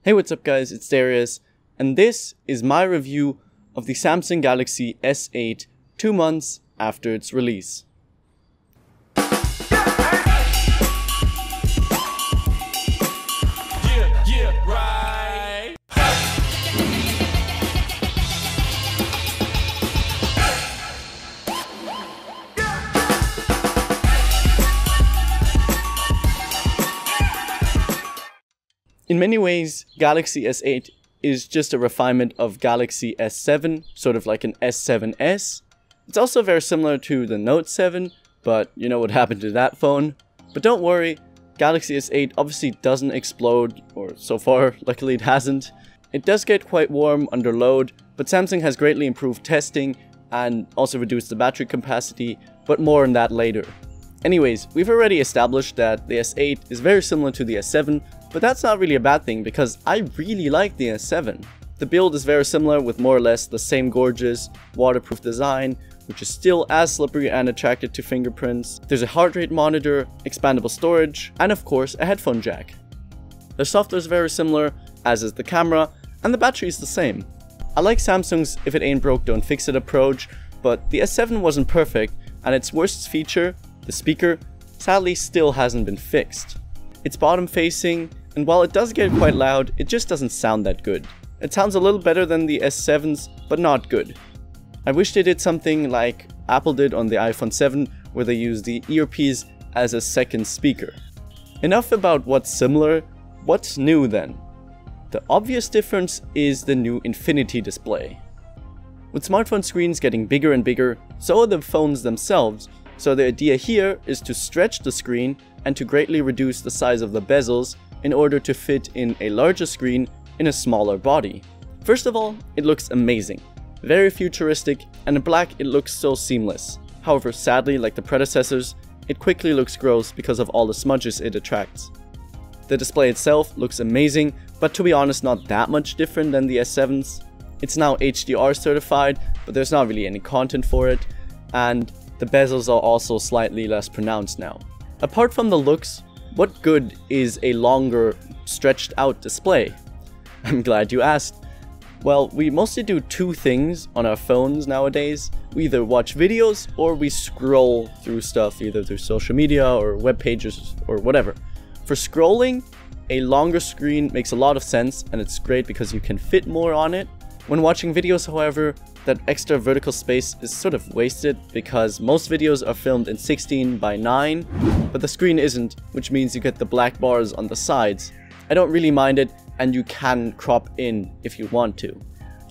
Hey, what's up guys, it's Darius, and this is my review of the Samsung Galaxy S8 2 months after its release. In many ways, Galaxy S8 is just a refinement of Galaxy S7, sort of like an S7s. It's also very similar to the Note 7, but you know what happened to that phone. But don't worry, Galaxy S8 obviously doesn't explode, or so far, luckily it hasn't. It does get quite warm under load, but Samsung has greatly improved testing and also reduced the battery capacity, but more on that later. Anyways, we've already established that the S8 is very similar to the S7, but that's not really a bad thing because I really like the S7. The build is very similar with more or less the same gorgeous, waterproof design, which is still as slippery and attracted to fingerprints. There's a heart rate monitor, expandable storage, and of course a headphone jack. The software is very similar, as is the camera, and the battery is the same. I like Samsung's if it ain't broke don't fix it approach, but the S7 wasn't perfect, and its worst feature, the speaker, sadly still hasn't been fixed. It's bottom facing, and while it does get quite loud, it just doesn't sound that good. It sounds a little better than the S7's, but not good. I wish they did something like Apple did on the iPhone 7, where they used the earpiece as a second speaker. Enough about what's similar, what's new then? The obvious difference is the new Infinity display. With smartphone screens getting bigger and bigger, so are the phones themselves, so the idea here is to stretch the screen and to greatly reduce the size of the bezels in order to fit in a larger screen in a smaller body. First of all, it looks amazing. Very futuristic, and in black it looks so seamless. However, sadly, like the predecessors, it quickly looks gross because of all the smudges it attracts. The display itself looks amazing, but to be honest not that much different than the S7's. It's now HDR certified, but there's not really any content for it, and the bezels are also slightly less pronounced now. Apart from the looks, what good is a longer, stretched out display? I'm glad you asked. Well, we mostly do two things on our phones nowadays. We either watch videos or we scroll through stuff, either through social media or web pages or whatever. For scrolling, a longer screen makes a lot of sense and it's great because you can fit more on it. When watching videos, however, that extra vertical space is sort of wasted because most videos are filmed in 16:9, but the screen isn't, which means you get the black bars on the sides. I don't really mind it, and you can crop in if you want to.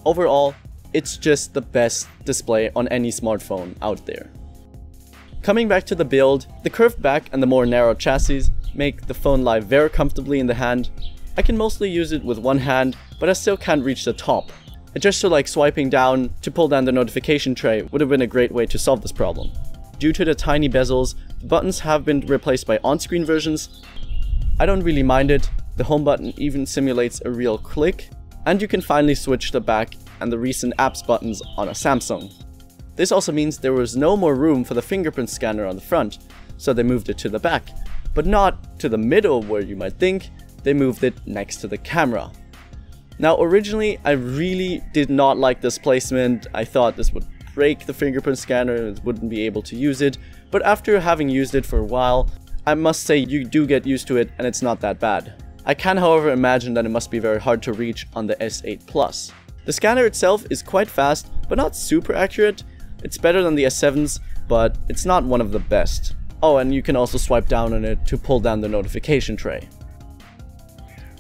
Overall, it's just the best display on any smartphone out there. Coming back to the build, the curved back and the more narrow chassis make the phone lie very comfortably in the hand. I can mostly use it with one hand, but I still can't reach the top. A gesture like swiping down to pull down the notification tray would have been a great way to solve this problem. Due to the tiny bezels, the buttons have been replaced by on-screen versions. I don't really mind it, the home button even simulates a real click, and you can finally switch the back and the recent apps buttons on a Samsung. This also means there was no more room for the fingerprint scanner on the front, so they moved it to the back, but not to the middle where you might think. They moved it next to the camera. Now originally I really did not like this placement. I thought this would break the fingerprint scanner and wouldn't be able to use it, but after having used it for a while, I must say you do get used to it and it's not that bad. I can however imagine that it must be very hard to reach on the S8 Plus. The scanner itself is quite fast, but not super accurate. It's better than the S7's, but it's not one of the best. Oh, and you can also swipe down on it to pull down the notification tray.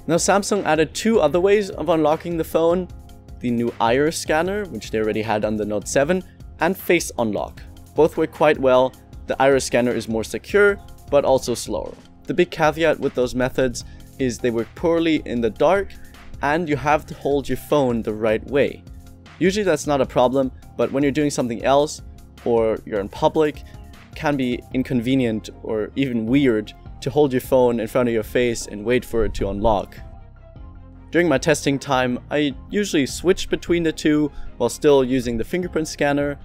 Now Samsung added two other ways of unlocking the phone, the new iris scanner, which they already had on the Note 7, and face unlock. Both work quite well. The iris scanner is more secure, but also slower. The big caveat with those methods is they work poorly in the dark, and you have to hold your phone the right way. Usually that's not a problem, but when you're doing something else, or you're in public, it can be inconvenient or even weird to hold your phone in front of your face and wait for it to unlock. During my testing time, I usually switched between the two while still using the fingerprint scanner.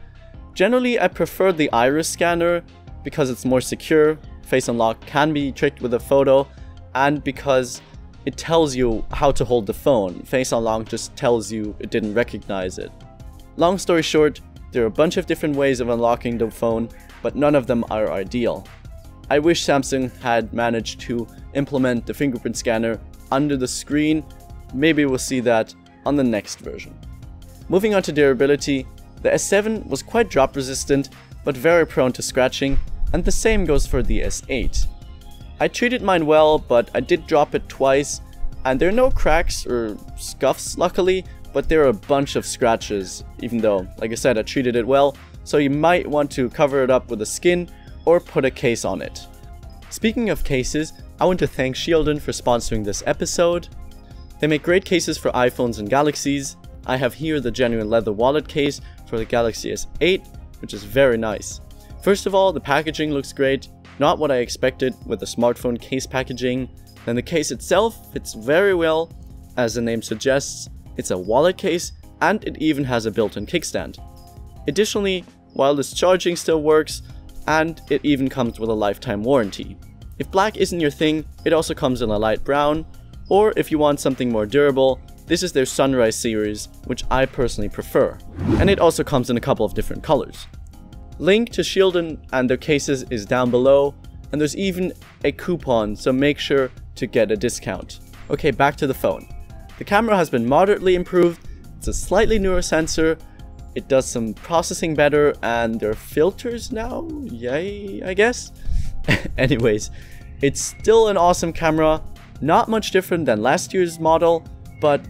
Generally, I prefer the iris scanner because it's more secure. Face unlock can be tricked with a photo, and because it tells you how to hold the phone. Face Unlock just tells you it didn't recognize it. Long story short, there are a bunch of different ways of unlocking the phone, but none of them are ideal. I wish Samsung had managed to implement the fingerprint scanner under the screen. Maybe we'll see that on the next version. Moving on to durability, the S7 was quite drop resistant, but very prone to scratching, and the same goes for the S8. I treated mine well, but I did drop it twice, and there are no cracks or scuffs luckily, but there are a bunch of scratches, even though, like I said, I treated it well, so you might want to cover it up with a skin or put a case on it. Speaking of cases, I want to thank Shieldon for sponsoring this episode. They make great cases for iPhones and Galaxies. I have here the genuine leather wallet case for the Galaxy S8, which is very nice. First of all, the packaging looks great, not what I expected with the smartphone case packaging. Then the case itself fits very well, as the name suggests. It's a wallet case, and it even has a built-in kickstand. Additionally, wireless charging still works, and it even comes with a lifetime warranty. If black isn't your thing, it also comes in a light brown, or if you want something more durable, this is their Sunrise series, which I personally prefer. And it also comes in a couple of different colors. Link to Shieldon and their cases is down below, and there's even a coupon, so make sure to get a discount. Okay, back to the phone. The camera has been moderately improved, it's a slightly newer sensor, it does some processing better, and there are filters now? Yay, I guess? Anyways, it's still an awesome camera, not much different than last year's model, but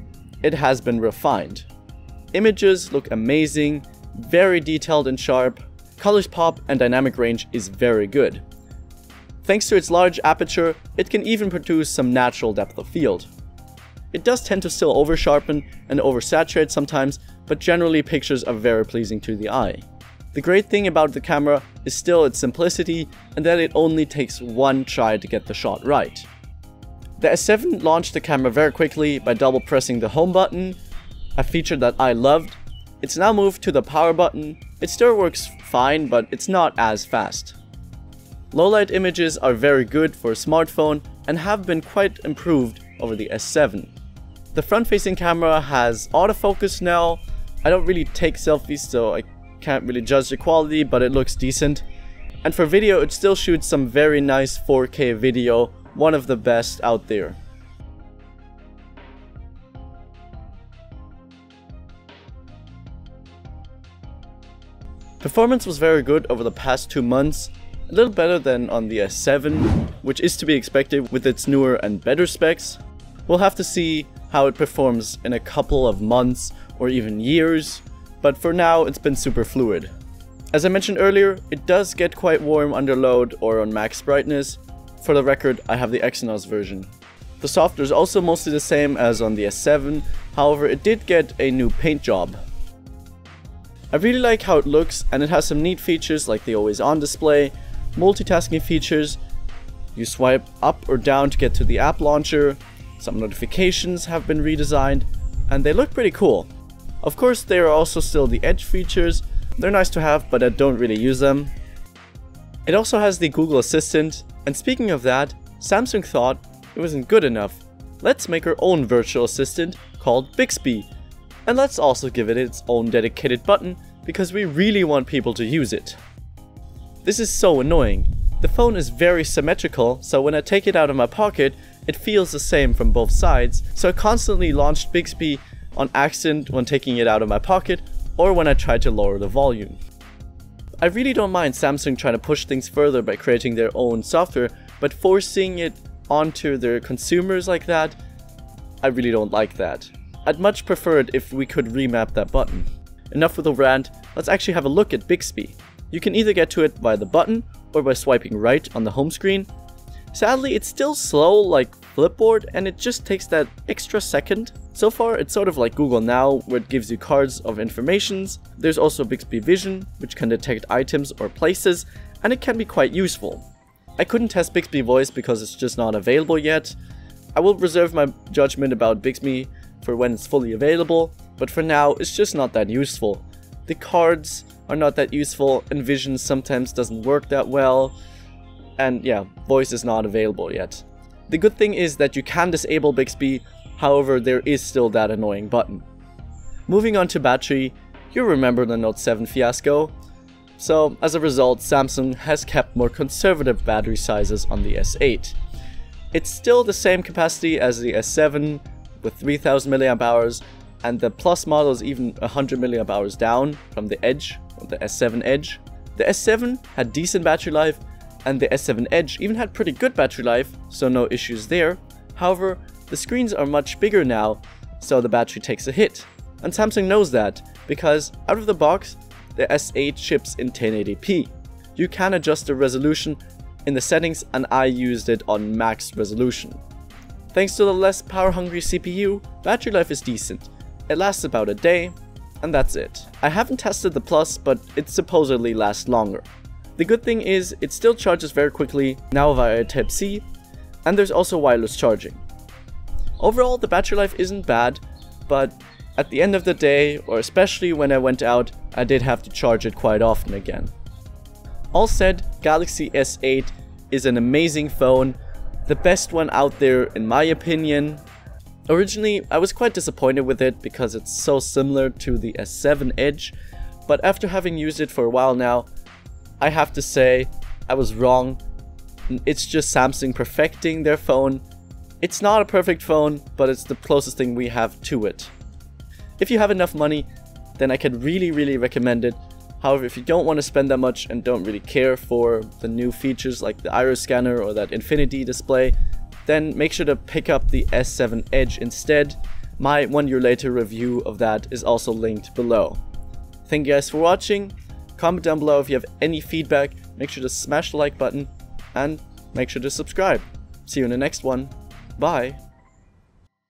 it has been refined. Images look amazing, very detailed and sharp, colors pop, and dynamic range is very good. Thanks to its large aperture, it can even produce some natural depth of field. It does tend to still oversharpen and oversaturate sometimes, but generally pictures are very pleasing to the eye. The great thing about the camera is still its simplicity and that it only takes one try to get the shot right. The S7 launched the camera very quickly by double pressing the home button, a feature that I loved. It's now moved to the power button. It still works fine, but it's not as fast. Low-light images are very good for a smartphone and have been quite improved over the S7. The front-facing camera has autofocus now. I don't really take selfies, so I can't really judge the quality, but it looks decent. And for video, it still shoots some very nice 4K video, one of the best out there. Performance was very good over the past 2 months, a little better than on the S7, which is to be expected with its newer and better specs. We'll have to see how it performs in a couple of months or even years, but for now it's been super fluid. As I mentioned earlier, it does get quite warm under load or on max brightness. For the record, I have the Exynos version. The software is also mostly the same as on the S7, however it did get a new paint job. I really like how it looks, and it has some neat features like the always on display, multitasking features, you swipe up or down to get to the app launcher, some notifications have been redesigned, and they look pretty cool. Of course, there are also still the Edge features. They're nice to have, but I don't really use them. It also has the Google Assistant, and speaking of that, Samsung thought it wasn't good enough. Let's make our own virtual assistant called Bixby, and let's also give it its own dedicated button because we really want people to use it. This is so annoying. The phone is very symmetrical, so when I take it out of my pocket, it feels the same from both sides, so I constantly launched Bixby on accident when taking it out of my pocket or when I tried to lower the volume. I really don't mind Samsung trying to push things further by creating their own software, but forcing it onto their consumers like that, I really don't like that. I'd much prefer it if we could remap that button. Enough with the rant, let's actually have a look at Bixby. You can either get to it via the button or by swiping right on the home screen. Sadly, it's still slow like Flipboard and it just takes that extra second. So far, it's sort of like Google Now, where it gives you cards of informations. There's also Bixby Vision, which can detect items or places, and it can be quite useful. I couldn't test Bixby Voice because it's just not available yet. I will reserve my judgment about Bixby for when it's fully available, but for now, it's just not that useful. The cards are not that useful, and Vision sometimes doesn't work that well, and yeah, Voice is not available yet. The good thing is that you can disable Bixby, however there is still that annoying button. Moving on to battery, you remember the Note 7 fiasco. So as a result, Samsung has kept more conservative battery sizes on the S8. It's still the same capacity as the S7 with 3000 mAh, and the Plus model is even 100 mAh down from the Edge, or the S7 Edge. The S7 had decent battery life, and the S7 Edge even had pretty good battery life, so no issues there. However, the screens are much bigger now, so the battery takes a hit. And Samsung knows that, because out of the box, the S8 ships in 1080p. You can adjust the resolution in the settings, and I used it on max resolution. Thanks to the less power-hungry CPU, battery life is decent. It lasts about a day, and that's it. I haven't tested the Plus, but it supposedly lasts longer. The good thing is, it still charges very quickly, now via Type-C, and there's also wireless charging. Overall, the battery life isn't bad, but at the end of the day, or especially when I went out, I did have to charge it quite often again. All said, Galaxy S8 is an amazing phone, the best one out there in my opinion. Originally, I was quite disappointed with it because it's so similar to the S7 Edge, but after having used it for a while now, I have to say I was wrong. It's just Samsung perfecting their phone. It's not a perfect phone, but it's the closest thing we have to it. If you have enough money, then I could really recommend it. However, if you don't want to spend that much and don't really care for the new features like the iris scanner or that infinity display, then make sure to pick up the S7 Edge instead. My 1 year later review of that is also linked below. Thank you guys for watching. Comment down below if you have any feedback. Make sure to smash the like button and make sure to subscribe. See you in the next one. Bye.